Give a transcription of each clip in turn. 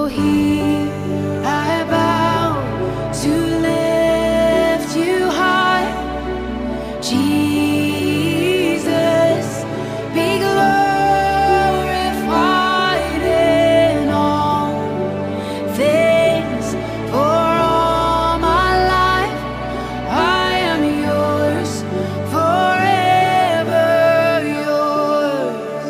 here I bow to lift you high. Jesus, be glorified in all things. For all my life I am yours, forever yours.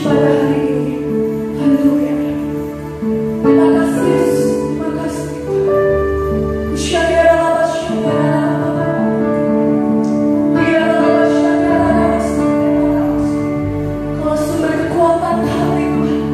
pada hari ini. Haleluya. Terima kasih Yesus, terima kasih Kau sumber kekuatan kami Tuhan.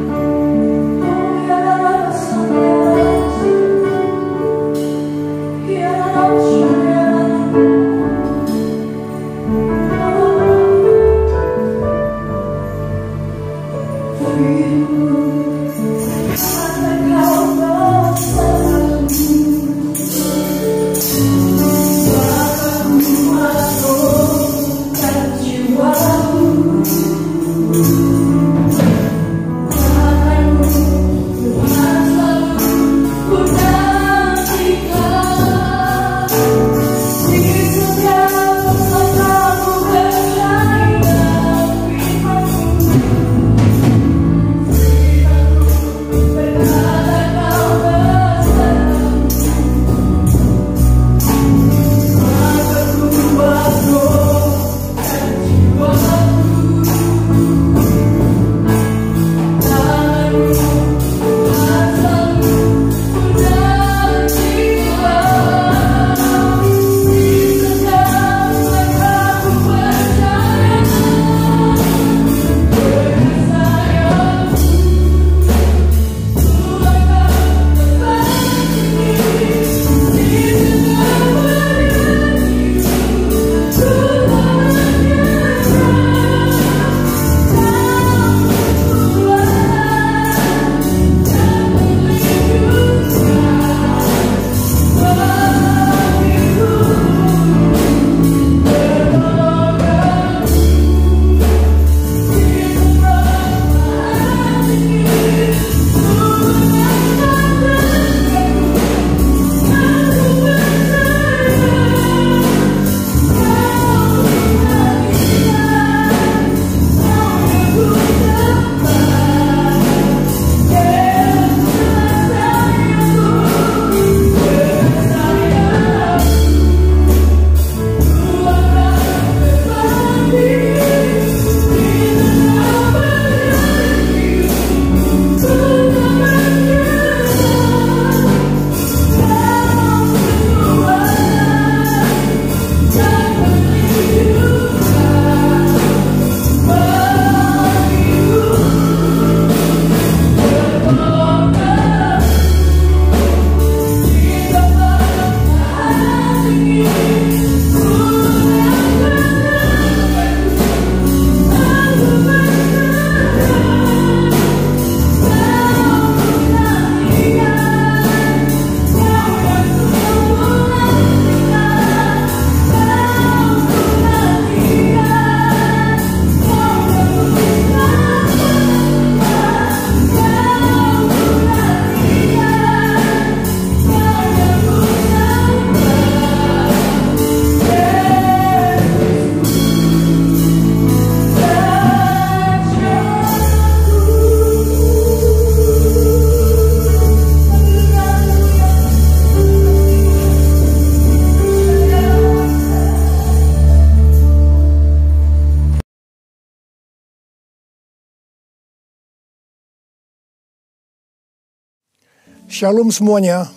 Shalom semuanya.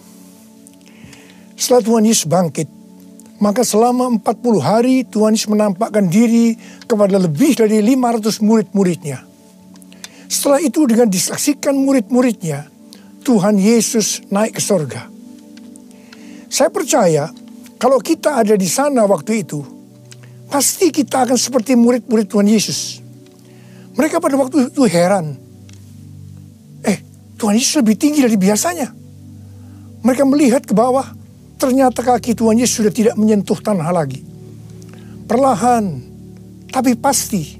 Setelah Tuhan Yesus bangkit, maka selama 40 hari Tuhan Yesus menampakkan diri kepada lebih dari 500 murid-muridnya. Setelah itu dengan disaksikan murid-muridnya, Tuhan Yesus naik ke sorga. Saya percaya kalau kita ada di sana waktu itu, pasti kita akan seperti murid-murid Tuhan Yesus. Mereka pada waktu itu heran. Tuhan Yesus lebih tinggi dari biasanya. Mereka melihat ke bawah, ternyata kaki Tuhan Yesus sudah tidak menyentuh tanah lagi. Perlahan, tapi pasti,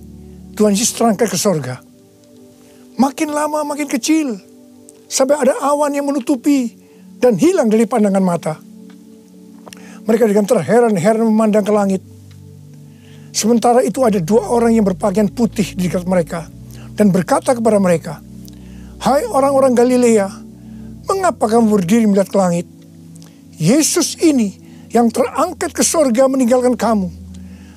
Tuhan Yesus terangkat ke sorga. Makin lama makin kecil, sampai ada awan yang menutupi dan hilang dari pandangan mata. Mereka dengan terheran-heran memandang ke langit. Sementara itu ada 2 orang yang berpakaian putih di dekat mereka dan berkata kepada mereka, "Hai orang-orang Galilea, mengapa kamu berdiri melihat ke langit? Yesus ini yang terangkat ke sorga meninggalkan kamu,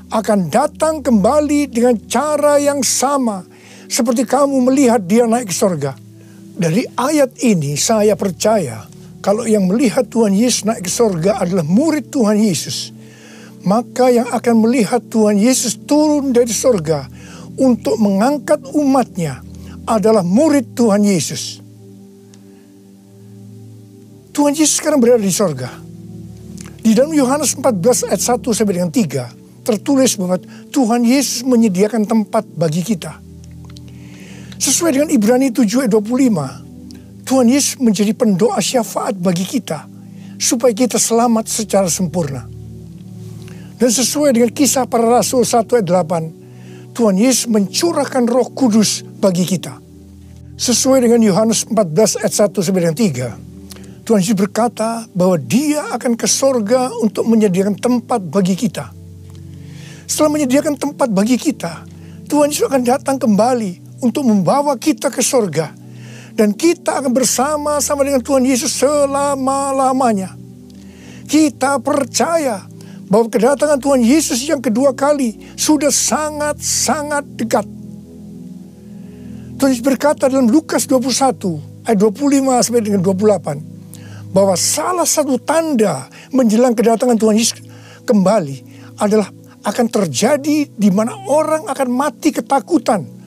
akan datang kembali dengan cara yang sama seperti kamu melihat dia naik ke sorga. Dari ayat ini saya percaya kalau yang melihat Tuhan Yesus naik ke sorga adalah murid Tuhan Yesus, maka yang akan melihat Tuhan Yesus turun dari sorga untuk mengangkat umatnya adalah murid Tuhan Yesus. Tuhan Yesus sekarang berada di sorga. Di dalam Yohanes 14 ayat 1 sampai dengan 3 tertulis bahwa Tuhan Yesus menyediakan tempat bagi kita. Sesuai dengan Ibrani 7 ayat 25, Tuhan Yesus menjadi pendoa syafaat bagi kita supaya kita selamat secara sempurna. Dan sesuai dengan Kisah Para Rasul 1 ayat 8, Tuhan Yesus mencurahkan Roh Kudus bagi kita. Sesuai dengan Yohanes 14 ayat 1 sampai dengan 3, Tuhan Yesus berkata bahwa Dia akan ke sorga untuk menyediakan tempat bagi kita. Setelah menyediakan tempat bagi kita, Tuhan Yesus akan datang kembali untuk membawa kita ke sorga. Dan kita akan bersama-sama dengan Tuhan Yesus selama-lamanya. Kita percaya bahwa kedatangan Tuhan Yesus yang kedua kali sudah sangat-sangat dekat. Tuhan Yesus berkata dalam Lukas 21 ayat 25 sampai dengan 28 bahwa salah satu tanda menjelang kedatangan Tuhan Yesus kembali adalah akan terjadi di mana orang akan mati ketakutan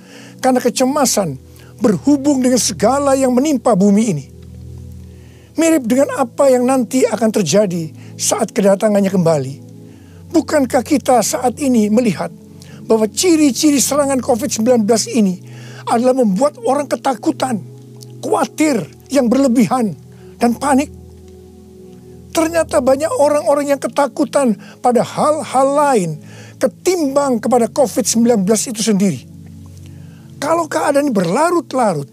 karena kecemasan berhubung dengan segala yang menimpa bumi ini. Mirip dengan apa yang nanti akan terjadi saat kedatangannya kembali. Bukankah kita saat ini melihat bahwa ciri-ciri serangan COVID-19 ini adalah membuat orang ketakutan, khawatir, yang berlebihan, dan panik? Ternyata banyak orang-orang yang ketakutan pada hal-hal lain ketimbang kepada COVID-19 itu sendiri. Kalau keadaan ini berlarut-larut,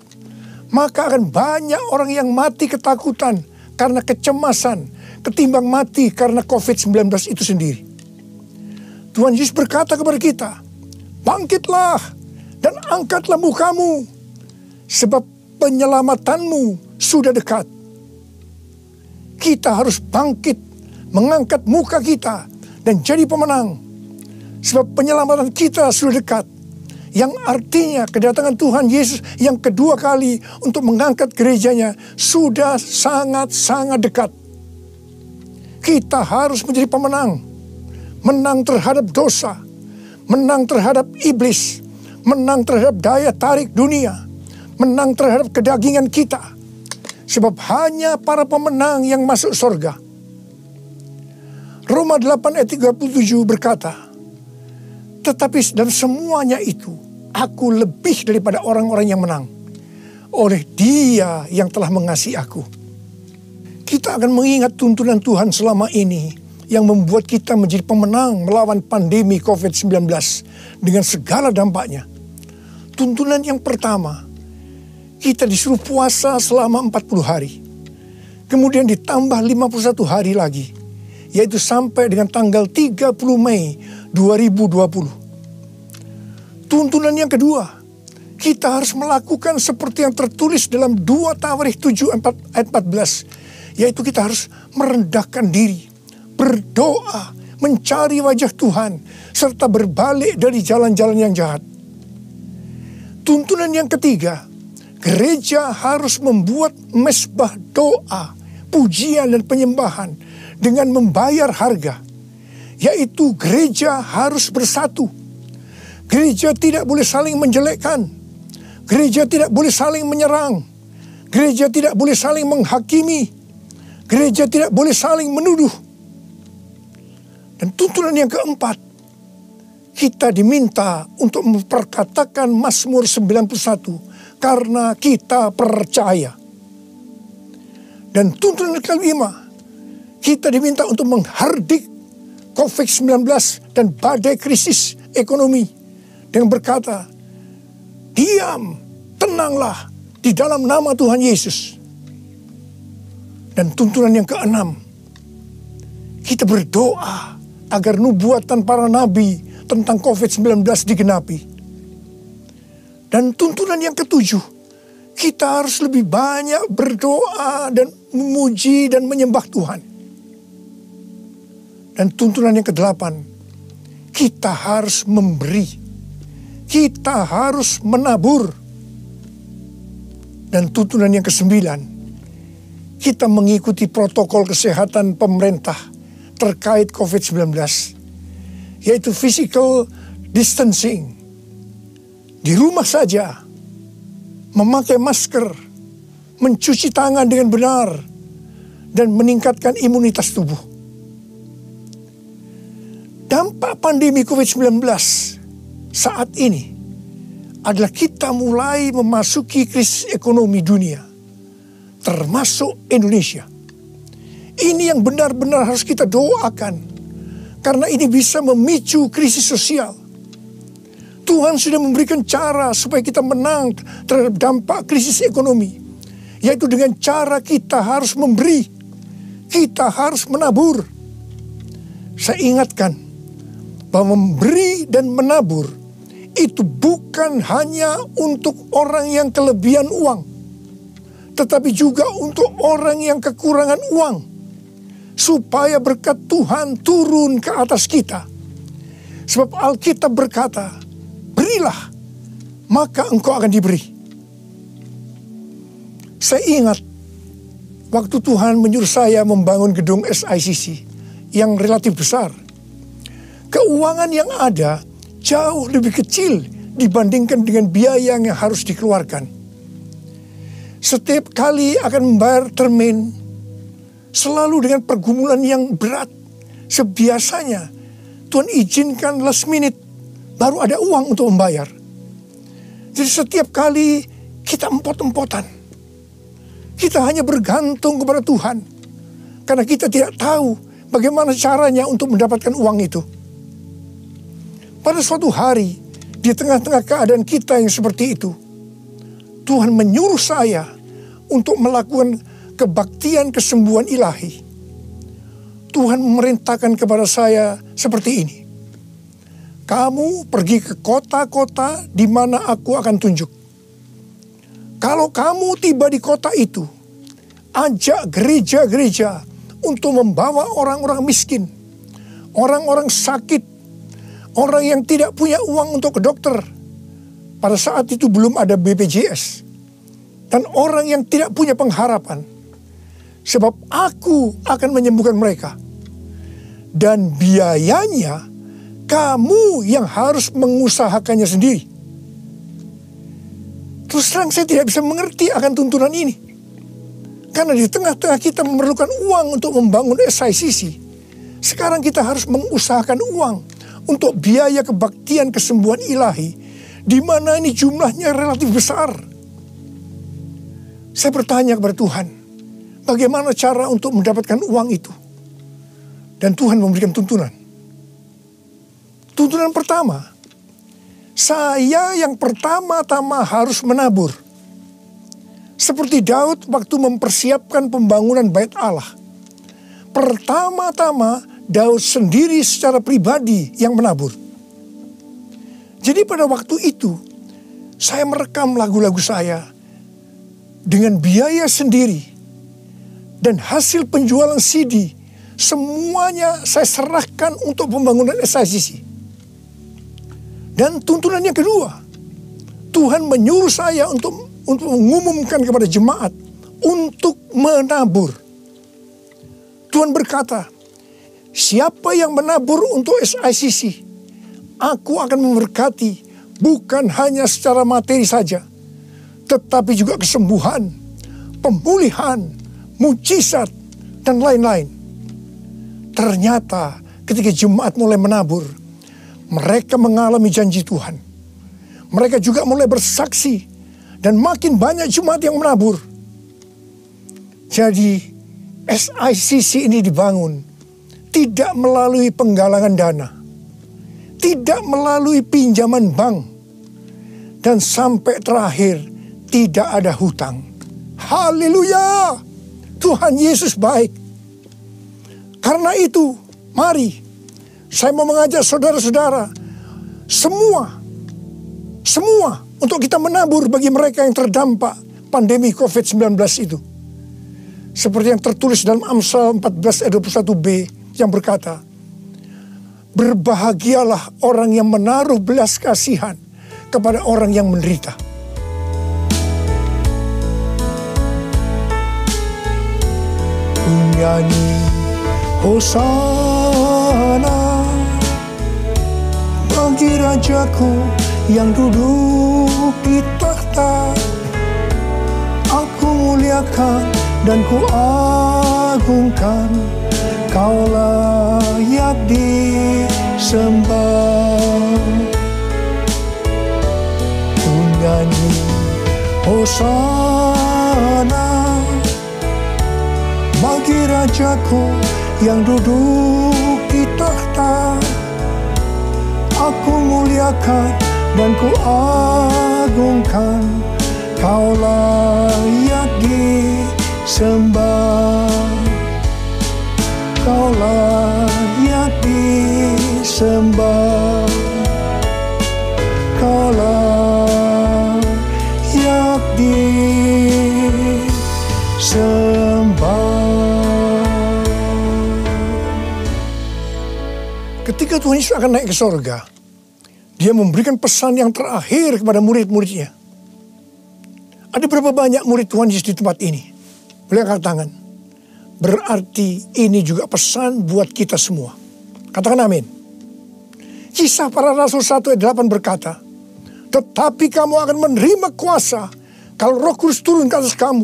maka akan banyak orang yang mati ketakutan karena kecemasan ketimbang mati karena COVID-19 itu sendiri. Tuhan Yesus berkata kepada kita, bangkitlah dan angkatlah mukamu, sebab penyelamatanmu sudah dekat. Kita harus bangkit, mengangkat muka kita dan jadi pemenang, sebab penyelamatan kita sudah dekat. Yang artinya kedatangan Tuhan Yesus yang kedua kali untuk mengangkat gerejanya sudah sangat-sangat dekat. Kita harus menjadi pemenang. Menang terhadap dosa, menang terhadap iblis, menang terhadap daya tarik dunia, menang terhadap kedagingan kita. Sebab hanya para pemenang yang masuk surga. Roma 8 ayat 37 berkata, tetapi dalam semuanya itu, aku lebih daripada orang-orang yang menang. Oleh Dia yang telah mengasihi aku. Kita akan mengingat tuntunan Tuhan selama ini yang membuat kita menjadi pemenang melawan pandemi COVID-19 dengan segala dampaknya. Tuntunan yang pertama, kita disuruh puasa selama 40 hari. Kemudian ditambah 51 hari lagi, yaitu sampai dengan tanggal 30 Mei 2020. Tuntunan yang kedua, kita harus melakukan seperti yang tertulis dalam 2 Tawarikh 7 ayat 14, yaitu kita harus merendahkan diri, berdoa, mencari wajah Tuhan, serta berbalik dari jalan-jalan yang jahat. Tuntunan yang ketiga, gereja harus membuat mezbah doa, pujian dan penyembahan dengan membayar harga, yaitu gereja harus bersatu. Gereja tidak boleh saling menjelekkan. Gereja tidak boleh saling menyerang. Gereja tidak boleh saling menghakimi. Gereja tidak boleh saling menuduh. Dan tuntunan yang keempat, kita diminta untuk memperkatakan Mazmur 91 karena kita percaya. Dan tuntunan yang kelima, kita diminta untuk menghardik COVID-19 dan badai krisis ekonomi dengan berkata, diam, tenanglah di dalam nama Tuhan Yesus. Dan tuntunan yang keenam, kita berdoa agar nubuatan para nabi tentang COVID-19 digenapi. Dan tuntunan yang ketujuh, kita harus lebih banyak berdoa dan memuji dan menyembah Tuhan. Dan tuntunan yang kedelapan, kita harus memberi. kita harus menabur. Dan tuntunan yang ke-9, kita mengikuti protokol kesehatan pemerintah terkait COVID-19, yaitu physical distancing. Di rumah saja, memakai masker, mencuci tangan dengan benar, dan meningkatkan imunitas tubuh. Dampak pandemi COVID-19 saat ini adalah kita mulai memasuki krisis ekonomi dunia, termasuk Indonesia. Ini yang benar-benar harus kita doakan, karena ini bisa memicu krisis sosial. Tuhan sudah memberikan cara supaya kita menang terhadap dampak krisis ekonomi, yaitu dengan cara kita harus memberi, kita harus menabur. Saya ingatkan bahwa memberi dan menabur itu bukan hanya untuk orang yang kelebihan uang, tetapi juga untuk orang yang kekurangan uang, supaya berkat Tuhan turun ke atas kita. Sebab Alkitab berkata, berilah, maka engkau akan diberi. Saya ingat waktu Tuhan menyuruh saya membangun gedung SICC yang relatif besar. Keuangan yang ada jauh lebih kecil dibandingkan dengan biaya yang harus dikeluarkan. Setiap kali akan membayar termin, selalu dengan pergumulan yang berat. Sebiasanya Tuhan izinkan last minute, baru ada uang untuk membayar. Jadi setiap kali kita empot-empotan, kita hanya bergantung kepada Tuhan, karena kita tidak tahu bagaimana caranya untuk mendapatkan uang itu. Pada suatu hari, di tengah-tengah keadaan kita yang seperti itu, Tuhan menyuruh saya untuk melakukan kebaktian kesembuhan ilahi. Tuhan memerintahkan kepada saya seperti ini. Kamu pergi ke kota-kota di mana aku akan tunjuk. Kalau kamu tiba di kota itu, ajak gereja-gereja untuk membawa orang-orang miskin, orang-orang sakit, orang yang tidak punya uang untuk ke dokter. Pada saat itu belum ada BPJS. Dan orang yang tidak punya pengharapan. Sebab aku akan menyembuhkan mereka. Dan biayanya kamu yang harus mengusahakannya sendiri. Terus terang saya tidak bisa mengerti akan tuntunan ini. Karena di tengah-tengah kita memerlukan uang untuk membangun SICC. Sekarang kita harus mengusahakan uang untuk biaya kebaktian kesembuhan ilahi, di mana ini jumlahnya relatif besar. Saya bertanya kepada Tuhan, bagaimana cara untuk mendapatkan uang itu? Dan Tuhan memberikan tuntunan. Tuntunan pertama, saya yang pertama-tama harus menabur. Seperti Daud waktu mempersiapkan pembangunan Bait Allah. Pertama-tama Daud sendiri secara pribadi yang menabur. Jadi pada waktu itu, saya merekam lagu-lagu saya dengan biaya sendiri. Dan hasil penjualan CD, semuanya saya serahkan untuk pembangunan SICC. Dan tuntunan yang kedua, Tuhan menyuruh saya untuk mengumumkan kepada jemaat untuk menabur. Tuhan berkata, siapa yang menabur untuk SICC, aku akan memberkati bukan hanya secara materi saja, tetapi juga kesembuhan, pemulihan, mujizat, dan lain-lain. Ternyata ketika jemaat mulai menabur, mereka mengalami janji Tuhan. Mereka juga mulai bersaksi, dan makin banyak jemaat yang menabur. Jadi SICC ini dibangun tidak melalui penggalangan dana, tidak melalui pinjaman bank, dan sampai terakhir tidak ada hutang. Haleluya! Tuhan Yesus baik. Karena itu, mari saya mau mengajak saudara-saudara semua untuk kita menabur bagi mereka yang terdampak pandemi COVID-19 itu. Seperti yang tertulis dalam Amsal 14 ayat 21b yang berkata, berbahagialah orang yang menaruh belas kasihan kepada orang yang menderita. Nyanyi Hosana bagi Rajaku yang duduk di tahta. Aku muliakan dan ku agungkan, Kau layak disembah. Ku nyanyi Hosana bagi Rajaku yang duduk di tahta. Aku muliakan dan ku agungkan, Kau layak disembah. Kau layak disembah. Kau layak disembah. Ketika Tuhan Yesus akan naik ke sorga, Dia memberikan pesan yang terakhir kepada murid-muridnya. Ada berapa banyak murid Tuhan Yesus di tempat ini? Boleh angkat tangan. Berarti ini juga pesan buat kita semua. Katakan amin. Kisah Para Rasul 1 ayat 8 berkata, tetapi kamu akan menerima kuasa kalau Roh Kudus turun ke atas kamu.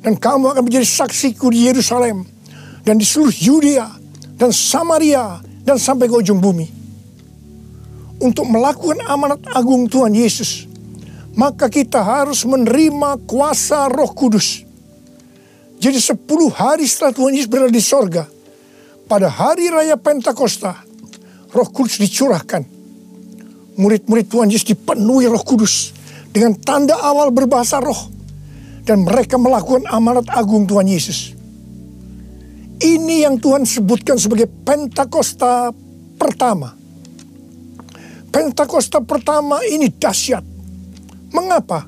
Dan kamu akan menjadi saksiku di Yerusalem dan di seluruh Yudea dan Samaria dan sampai ke ujung bumi. Untuk melakukan amanat agung Tuhan Yesus, maka kita harus menerima kuasa Roh Kudus. Jadi 10 hari setelah Tuhan Yesus berada di sorga, pada hari raya Pentakosta, Roh Kudus dicurahkan. Murid-murid Tuhan Yesus dipenuhi Roh Kudus dengan tanda awal berbahasa roh, dan mereka melakukan amanat agung Tuhan Yesus. Ini yang Tuhan sebutkan sebagai Pentakosta pertama. Pentakosta pertama ini dahsyat. Mengapa?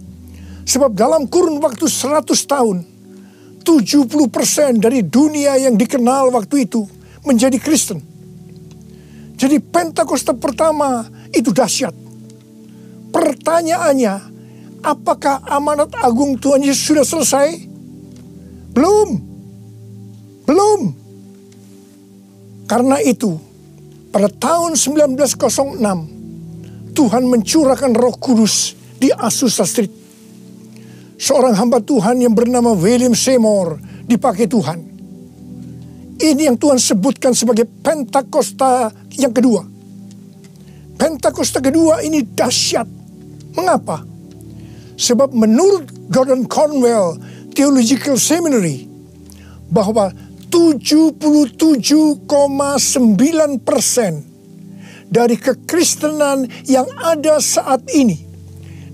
Sebab dalam kurun waktu 100 tahun, 70% dari dunia yang dikenal waktu itu menjadi Kristen. Jadi Pentakosta pertama itu dahsyat. Pertanyaannya, apakah amanat agung Tuhan Yesus sudah selesai? Belum. Karena itu, pada tahun 1906, Tuhan mencurahkan Roh Kudus di Azusa Street. Seorang hamba Tuhan yang bernama William Seymour dipakai Tuhan. Ini yang Tuhan sebutkan sebagai Pentakosta yang kedua. Pentakosta kedua ini dahsyat. Mengapa? Sebab menurut Gordon Conwell Theological Seminary, bahwa 77,9% dari kekristenan yang ada saat ini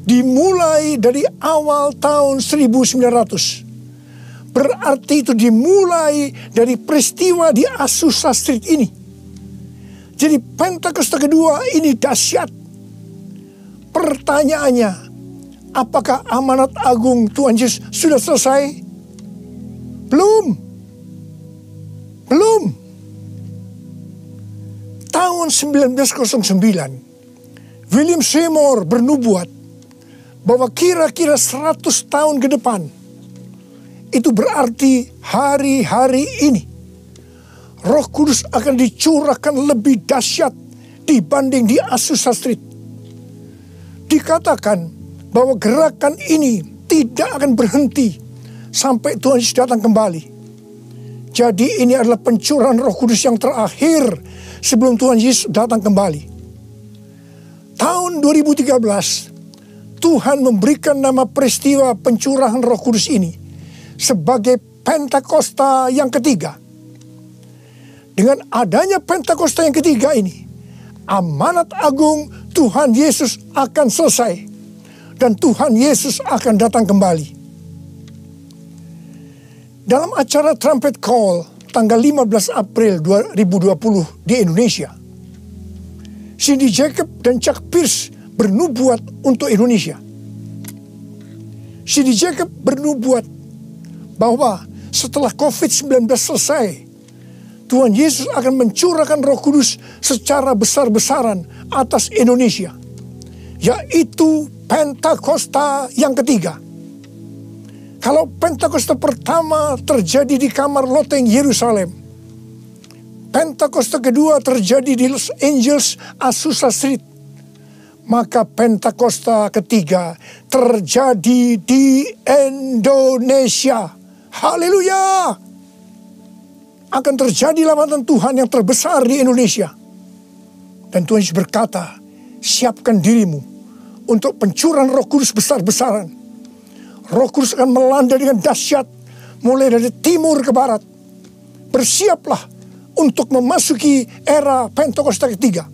dimulai dari awal tahun 1900. Berarti itu dimulai dari peristiwa di Azusa Street ini. Jadi Pentakosta kedua ini dahsyat. Pertanyaannya, apakah amanat agung Tuhan Yesus sudah selesai? Belum. Tahun 1909, William Seymour bernubuat bahwa kira-kira 100 tahun ke depan, itu berarti hari-hari ini, Roh Kudus akan dicurahkan lebih dahsyat dibanding di Azusa Street. Dikatakan bahwa gerakan ini tidak akan berhenti sampai Tuhan Yesus datang kembali. Jadi ini adalah pencurahan Roh Kudus yang terakhir sebelum Tuhan Yesus datang kembali. Tahun 2013, Tuhan memberikan nama peristiwa pencurahan Roh Kudus ini sebagai Pentakosta yang ketiga. Dengan adanya Pentakosta yang ketiga ini, amanat agung Tuhan Yesus akan selesai dan Tuhan Yesus akan datang kembali. Dalam acara Trumpet Call tanggal 15 April 2020 di Indonesia, Cindy Jacob dan Chuck Pierce bernubuat untuk Indonesia. Cindy Jacob bernubuat bahwa setelah COVID-19 selesai, Tuhan Yesus akan mencurahkan Roh Kudus secara besar-besaran atas Indonesia. yaitu Pentakosta yang ketiga. Kalau Pentakosta pertama terjadi di kamar loteng Yerusalem, Pentakosta kedua terjadi di Los Angeles, Azusa Street, maka Pentakosta ketiga terjadi di Indonesia. Haleluya! Akan terjadi lambatan Tuhan yang terbesar di Indonesia. Dan Tuhan Yesus berkata, siapkan dirimu untuk pencurahan Roh Kudus besar-besaran. Roh Kudus akan melanda dengan dahsyat mulai dari timur ke barat. Bersiaplah untuk memasuki era Pentakosta ketiga.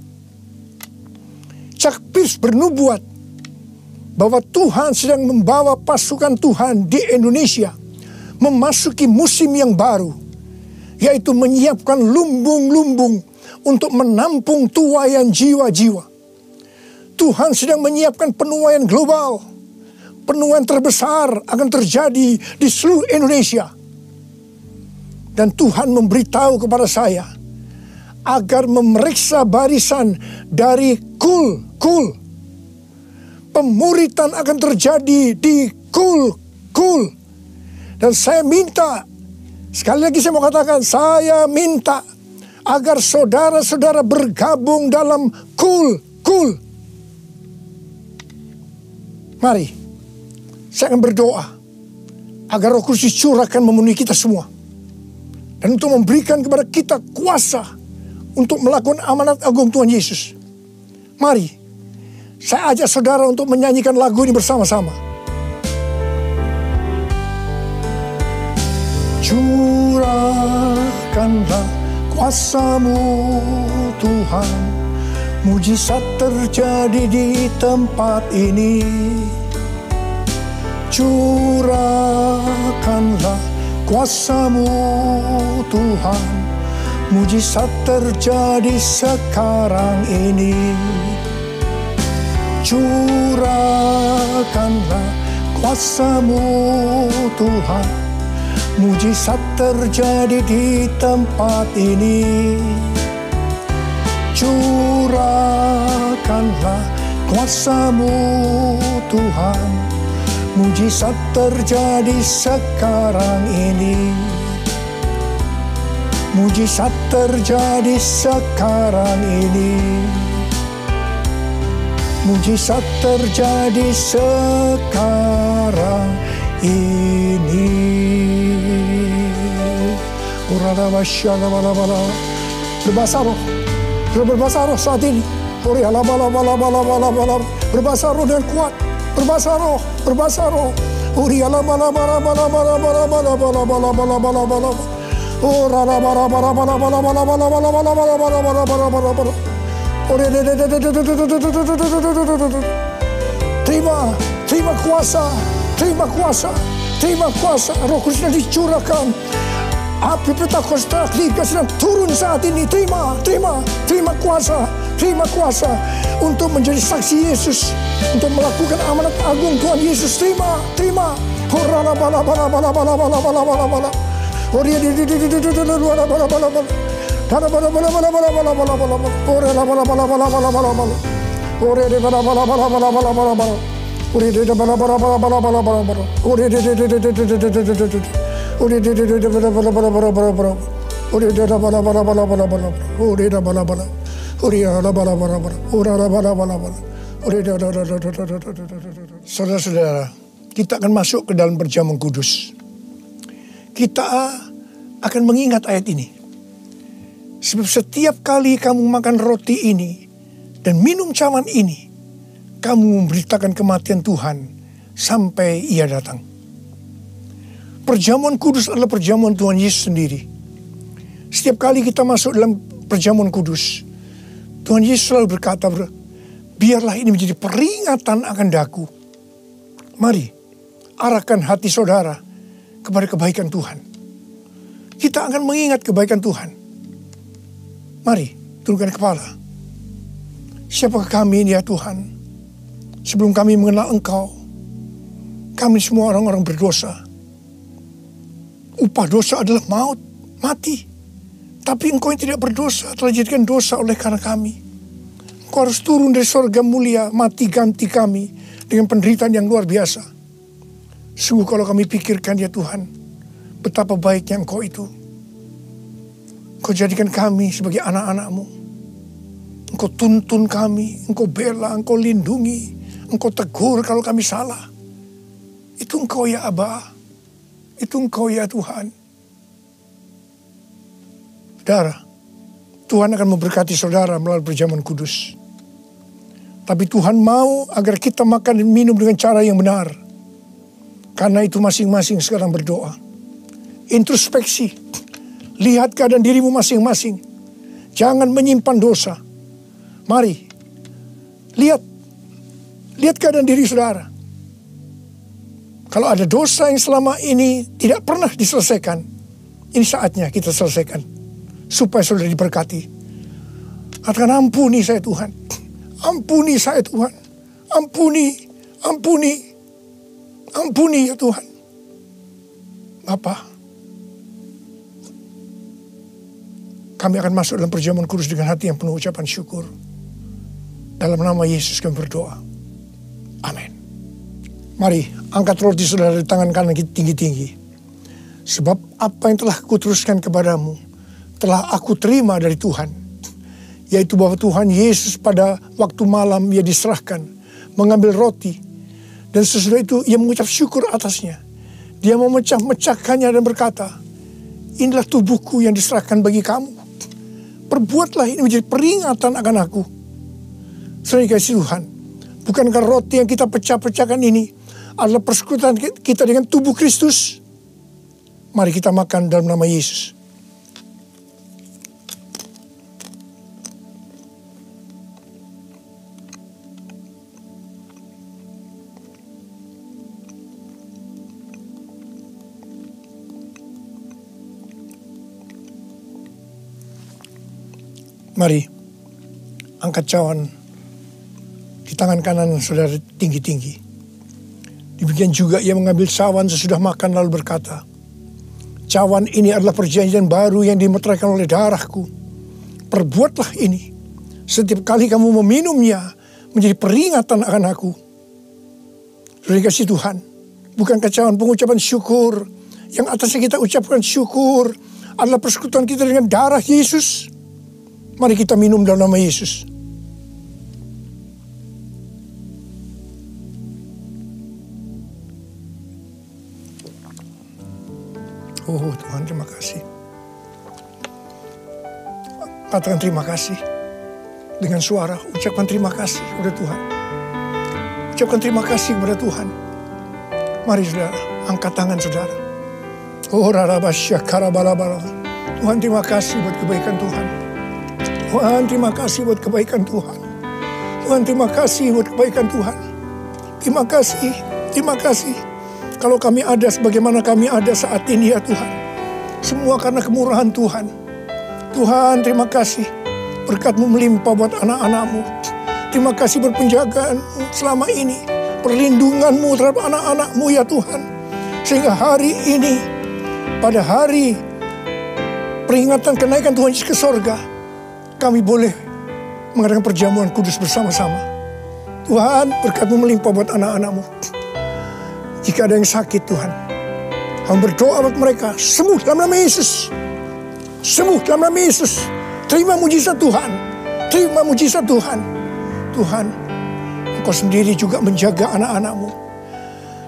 Chuck Pierce bernubuat bahwa Tuhan sedang membawa pasukan Tuhan di Indonesia memasuki musim yang baru, yaitu menyiapkan lumbung-lumbung untuk menampung tuaian jiwa-jiwa. Tuhan sedang menyiapkan penuaian global. Penuaian terbesar akan terjadi di seluruh Indonesia. Dan Tuhan memberitahu kepada saya agar memeriksa barisan dari kul. Pemuritan akan terjadi di kul. Dan saya minta, sekali lagi saya mau katakan, saya minta agar saudara-saudara bergabung dalam kul. Mari, saya akan berdoa agar Roh Kudus dicurahkan memenuhi kita semua. Dan untuk memberikan kepada kita kuasa untuk melakukan amanat agung Tuhan Yesus. Mari, saya ajak saudara untuk menyanyikan lagu ini bersama-sama. Curahkanlah kuasa-Mu Tuhan, mujizat terjadi di tempat ini. Curahkanlah kuasa-Mu Tuhan, mujizat terjadi sekarang ini. Curahkanlah kuasa-Mu Tuhan, mujizat terjadi di tempat ini. Curahkanlah kuasa-Mu Tuhan, mujizat terjadi sekarang ini. Mujizat terjadi sekarang ini. Mujizat terjadi sekarang ini. Berbahasa roh. Berbahasa roh saat ini. Berbahasa roh dengan kuat. Berbahasa roh. Terima kuasa. Roh Kudus yang dicurahkan. Api Pentakosta ketiga sedang turun saat ini. Terima kuasa untuk menjadi saksi Yesus, untuk melakukan amanat agung Tuhan Yesus. Terima. Saudara-saudara, kita akan masuk ke dalam perjamuan kudus. Kita akan mengingat ayat ini. Sebab setiap kali kamu makan roti ini dan minum cawan ini, kamu memberitakan kematian Tuhan sampai Ia datang. Perjamuan kudus adalah perjamuan Tuhan Yesus sendiri. Setiap kali kita masuk dalam perjamuan kudus, Tuhan Yesus selalu berkata, biarlah ini menjadi peringatan akan daku. Mari, arahkan hati saudara kepada kebaikan Tuhan. Kita akan mengingat kebaikan Tuhan. Mari, tundukkan kepala. Siapakah kami ini ya Tuhan? Sebelum kami mengenal Engkau, kami semua orang-orang berdosa. Upah dosa adalah maut, mati. Tapi Engkau yang tidak berdosa telah dijadikan dosa oleh karena kami. Engkau harus turun dari sorga mulia, mati ganti kami dengan penderitaan yang luar biasa. Sungguh kalau kami pikirkan ya Tuhan, betapa baiknya Engkau itu. Engkau jadikan kami sebagai anak-anak-Mu. Engkau tuntun kami, Engkau bela, Engkau lindungi, Engkau tegur kalau kami salah. Itu Engkau ya Aba, itu Engkau ya Tuhan. Saudara, Tuhan akan memberkati saudara melalui perjamuan kudus. Tapi Tuhan mau agar kita makan dan minum dengan cara yang benar. Karena itu masing-masing sekarang berdoa. Introspeksi. Lihat keadaan dirimu masing-masing. Jangan menyimpan dosa. Mari. Lihat keadaan diri saudara. Kalau ada dosa yang selama ini tidak pernah diselesaikan, ini saatnya kita selesaikan. Supaya saudara diberkati. Katakan, ampuni saya Tuhan. Ampuni saya Tuhan. Ampuni ya Tuhan. Bapa, kami akan masuk dalam perjamuan kudus dengan hati yang penuh ucapan syukur. Dalam nama Yesus kami berdoa. Amin. Mari angkat roti saudara di tangan kanan kita tinggi-tinggi. Sebab apa yang telah kuteruskan kepadamu telah aku terima dari Tuhan. Yaitu bahwa Tuhan Yesus pada waktu malam ia diserahkan, mengambil roti. Dan sesudah itu ia mengucap syukur atasnya. Dia memecah-mecahkannya dan berkata, inilah tubuhku yang diserahkan bagi kamu. Perbuatlah ini menjadi peringatan akan aku. Saudara kasih Tuhan, bukankah roti yang kita pecah-pecahkan ini adalah persekutuan kita dengan tubuh Kristus? Mari kita makan dalam nama Yesus. Mari, angkat cawan di tangan kanan saudara tinggi-tinggi. Demikian juga ia mengambil cawan sesudah makan lalu berkata, cawan ini adalah perjanjian baru yang dimeteraikan oleh darahku. Perbuatlah ini. Setiap kali kamu meminumnya menjadi peringatan akan aku. Sudah dikasih Tuhan. Bukankah cawan pengucapan syukur yang atasnya kita ucapkan syukur adalah persekutuan kita dengan darah Yesus? Mari kita minum dalam nama Yesus. Oh Tuhan, terima kasih. Katakan terima kasih. Dengan suara, ucapkan terima kasih kepada Tuhan. Ucapkan terima kasih kepada Tuhan. Mari saudara, angkat tangan saudara. Oh rarabasya karabalabala. Tuhan terima kasih buat kebaikan Tuhan. Tuhan terima kasih buat kebaikan Tuhan. Tuhan terima kasih buat kebaikan Tuhan. Terima kasih. Kalau kami ada sebagaimana kami ada saat ini ya Tuhan. Semua karena kemurahan Tuhan. Tuhan terima kasih. Berkat-Mu melimpah buat anak-anak-Mu. Terima kasih buat penjagaan selama ini. Perlindungan-Mu terhadap anak-anak-Mu ya Tuhan. Sehingga hari ini, pada hari peringatan kenaikan Tuhan Yesus ke sorga, kami boleh mengadakan perjamuan kudus bersama-sama. Tuhan, berkat-Mu melimpah buat anak-anak-Mu. Jika ada yang sakit Tuhan, kami berdoa buat mereka, sembuh dalam nama Yesus. Sembuh dalam nama Yesus. Terima mujizat Tuhan. Terima mujizat Tuhan. Tuhan, Engkau sendiri juga menjaga anak-anak-Mu.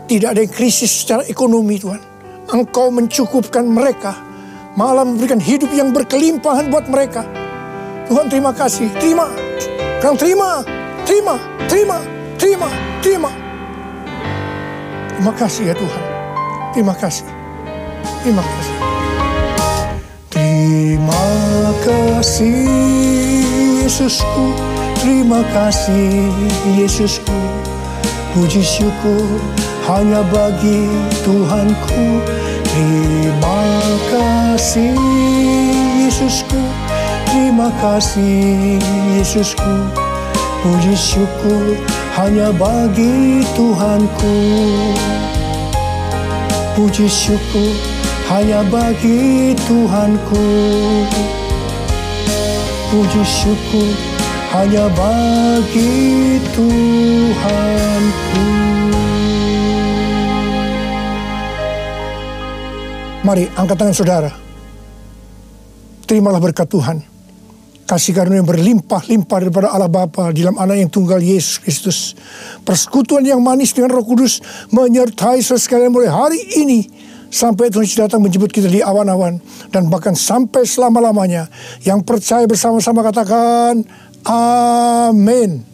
Tidak ada yang krisis secara ekonomi Tuhan. Engkau mencukupkan mereka. Malah memberikan hidup yang berkelimpahan buat mereka. Tuhan terima kasih, terima. Terima. Terima kasih ya Tuhan. Terima kasih. Terima kasih Yesusku. Terima kasih Yesusku. Puji syukur hanya bagi Tuhanku. Terima kasih Yesusku. Terima kasih Yesusku. Puji syukur hanya bagi Tuhanku. Puji syukur hanya bagi Tuhanku. Puji syukur hanya bagi Tuhanku. Mari angkat tangan saudara. Terimalah berkat Tuhan. Kasih karunia yang berlimpah-limpah daripada Allah Bapa di dalam Anak yang tunggal Yesus Kristus. Persekutuan yang manis dengan Roh Kudus menyertai saudara sekalian mulai hari ini sampai Tuhan Yesus datang menjemput kita di awan-awan dan bahkan sampai selama-lamanya. Yang percaya bersama-sama katakan amin.